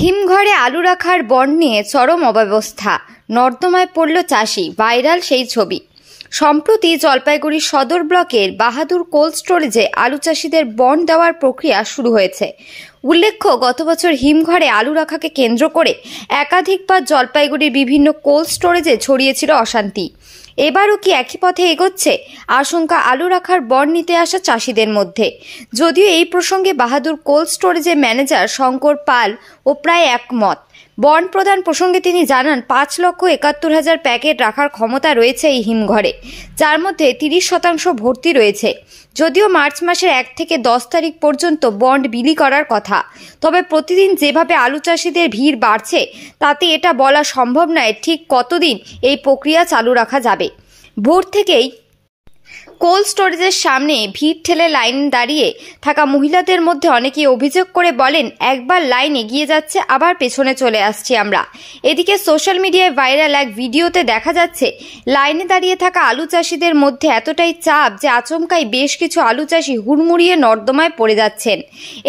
হিমঘরে আলু রাখার বন নিয়ে চরম অব্যবস্থা, নর্দমায় পড়ল চাষি, ভাইরাল সেই ছবি। সম্প্রতি জলপাইগুড়ি সদর ব্লকের বাহাদুর কোল্ড স্টোরেজে আলু চাষিদের বন্ড দেওয়ার প্রক্রিয়া শুরু হয়েছে। উল্লেখ্য, গত বছর হিমঘরে আলু রাখাকে কেন্দ্র করে একাধিকবার জলপাইগুড়ির বিভিন্ন কোল্ড স্টোরেজে ছড়িয়েছিল অশান্তি। এবারও কি একই পথে এগোচ্ছে আশঙ্কা আলু রাখার বন্ড নিতে আসা চাষিদের মধ্যে। যদিও এই প্রসঙ্গে বাহাদুর কোল্ড স্টোরেজের ম্যানেজার শঙ্কর পাল ও প্রায় একমত। বন্ড প্রদান প্রসঙ্গে তিনি জানান, 5,71,000 প্যাকেট রাখার ক্ষমতা রয়েছে এই হিমঘরে, যার মধ্যে 30% ভর্তি রয়েছে। যদিও মার্চ মাসের 1 থেকে 10 তারিখ পর্যন্ত বন্ড বিলি করার কথা, তবে প্রতিদিন যেভাবে আলু চাষিদের ভিড় বাড়ছে তাতে এটা বলা সম্ভব নয় ঠিক কতদিন এই প্রক্রিয়া চালু রাখা যাবে। ভোর থেকেই কোল্ড স্টোরেজের সামনে ভিড় ঠেলে লাইন দাঁড়িয়ে থাকা মহিলাদের মধ্যে অনেকেই অভিযোগ করে বলেন, একবার লাইন এগিয়ে যাচ্ছে আবার পেছনে চলে আসছি আমরা। এদিকে সোশ্যাল মিডিয়ায় ভাইরাল এক ভিডিওতে দেখা যাচ্ছে লাইনে দাঁড়িয়ে থাকা আলু চাষিদের মধ্যে এতটাই চাপ যে আচমকাই বেশ কিছু আলু চাষি হুড়মুড়িয়ে নর্দমায় পড়ে যাচ্ছেন।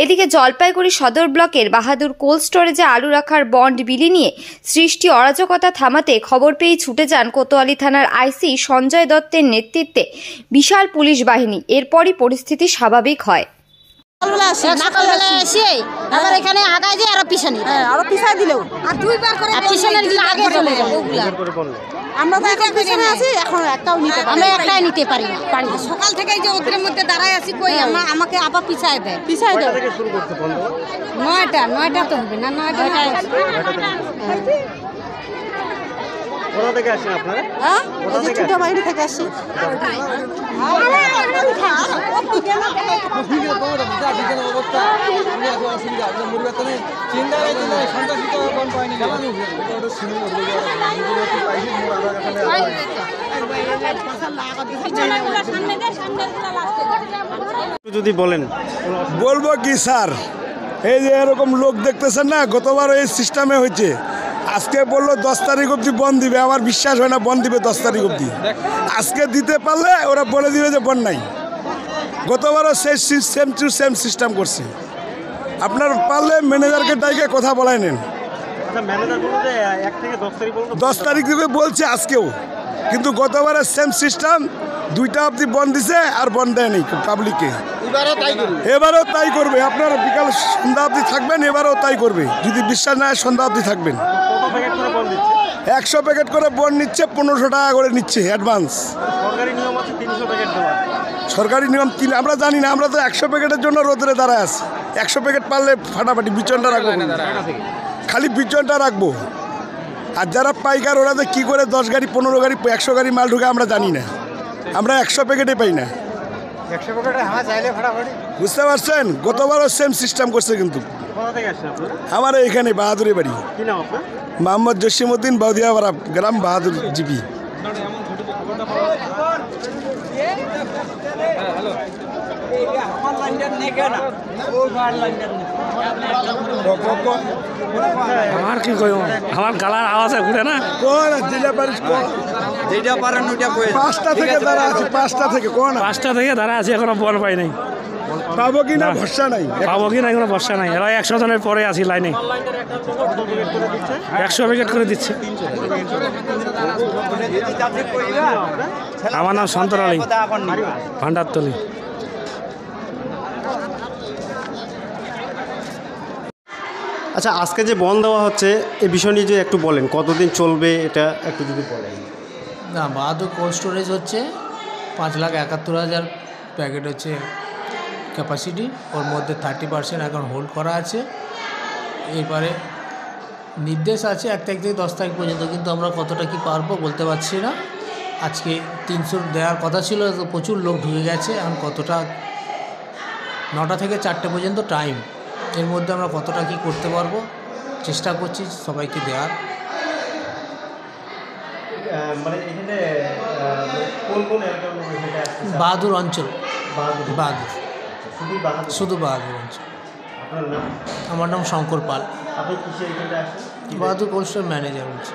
এদিকে জলপাইগুড়ি সদর ব্লকের বাহাদুর কোল্ড স্টোরেজে আলু রাখার বন্ড বিলি নিয়ে সৃষ্টি অরাজকতা থামাতে খবর পেয়ে ছুটে যান কোতোয়ালি থানার আইসি সঞ্জয় দত্তের নেতৃত্বে বিশাল পুলিশ বাহিনী। এরপরই পরিস্থিতি স্বাভাবিক হয়। এখানে আগায় যায় আরো পিছনে আরো পিছায় দিলেও আর দুইবার করে পিছনে দিলে আগে চলে যাবে। আমরা তো এখন পিছনে আছি, এখন একটাও নিতে পারি, আমরা একটাই নিতে পারি না। সকাল থেকে যে ওদের মধ্যে দাঁড়ায় আছি, কই আমাকে আবার পিছায় দেয়। থেকে শুরু করতে বন্ধ 9টা তো হবে না, 9টা কোথা থেকে আসেন আপনারা? হ্যাঁ, এই যে ছোট বাড়ি থেকে আসি। যদি বলেন। বলবো কি স্যার, এই যে এরকম লোক দেখতেছেন না, গতবার এই সিস্টেমে হয়েছে। আজকে বললো 10 তারিখ অবধি বন্ধ দিবে, আমার বিশ্বাস হয় না বন্ধ দিবে 10 তারিখ অবধি। আজকে দিতে পারলে ওরা বলে দিবে যে বন্ধ নাই। গতবারও সেম সিস্টেম করছে। আপনার পারলে ম্যানেজারকে ডাইকে কথা বলাই নেন। 10 তারিখ দিবে বলছে আজকেও, কিন্তু গতবারের সেম সিস্টেম 2টা অবধি বন্ধ দিছে আর বন্ধ দেয়নি পাবলিককে। এবারও তাই করবে। আপনারা বিকাল সন্ধ্যা অবধি থাকবেন, এবারও তাই করবে। যদি বিশ্বাস না হয় সন্ধ্যা অবধি থাকবেন। 100 প্যাকেট করে বন্ড নিচ্ছে, 1500 টাকা করে নিচ্ছে অ্যাডভান্স। সরকারি নিয়ম আমরা জানি না, আমরা তো 100 প্যাকেটের জন্য রোদরে দাঁড়ায় আছি। 100 প্যাকেট পারলে ফাটাফাটি বিচনটা রাখবো, খালি বিচনটা রাখবো। আর যারা পাইকার ওরা তো কী করে 10 গাড়ি 15 গাড়ি 100 গাড়ি মাল ঢুকে আমরা জানি না। আমরা 100 প্যাকেটে পাই না। বুঝতে পারছেন, গতবারও সেম সিস্টেম করছে। কিন্তু আমার এখানে বাহাদুরের বাড়ি, মোহাম্মদ জসিমউদ্দিন, বাউদিয়াপাড়া গ্রাম, বাহাদুর জিপি। আমার কি কই, আমার গালার আওয়াজে ঘুরে না। পাঁচটা থেকে দাঁড়া আছে, এখনো বল পাই নাই। পাবো কি না ভরসা নাই, কোনো ভরসা নাই। এরা 100 জনের পরে আছি লাইনে, 100 প্যাকেট করে দিচ্ছে। আমার নাম সন্তর আলী, ভান্ডারতলি। আচ্ছা, আজকে যে বন্ধ দেওয়া হচ্ছে এই বিষয় নিয়ে যে একটু বলেন, কতদিন চলবে এটা একটু যদি বলেন। না, বাহাদুর কোল্ড স্টোরেজ হচ্ছে 5,71,000 প্যাকেট হচ্ছে ক্যাপাসিটি। ওর মধ্যে 30% এখন হোল্ড করা আছে। এরপরে নির্দেশ আছে 1 তারিখ থেকে 10 তারিখ পর্যন্ত, কিন্তু আমরা কতটা কি পারবো বলতে পারছি না। আজকে 300 দেওয়ার কথা ছিল, তো প্রচুর লোক ঢুকে গেছে। এখন কতটা, 9টা থেকে 4টে পর্যন্ত টাইম, এর মধ্যে আমরা কতটা কি করতে পারবো চেষ্টা করছি সবাইকে দেওয়ার। বাহাদুর অঞ্চল, বাহাদুর, শুধু বাহাদুর অঞ্চল। আমার নাম শঙ্কর পাল, বাহাদুর কোল্ড স্টোর ম্যানেজার হচ্ছে।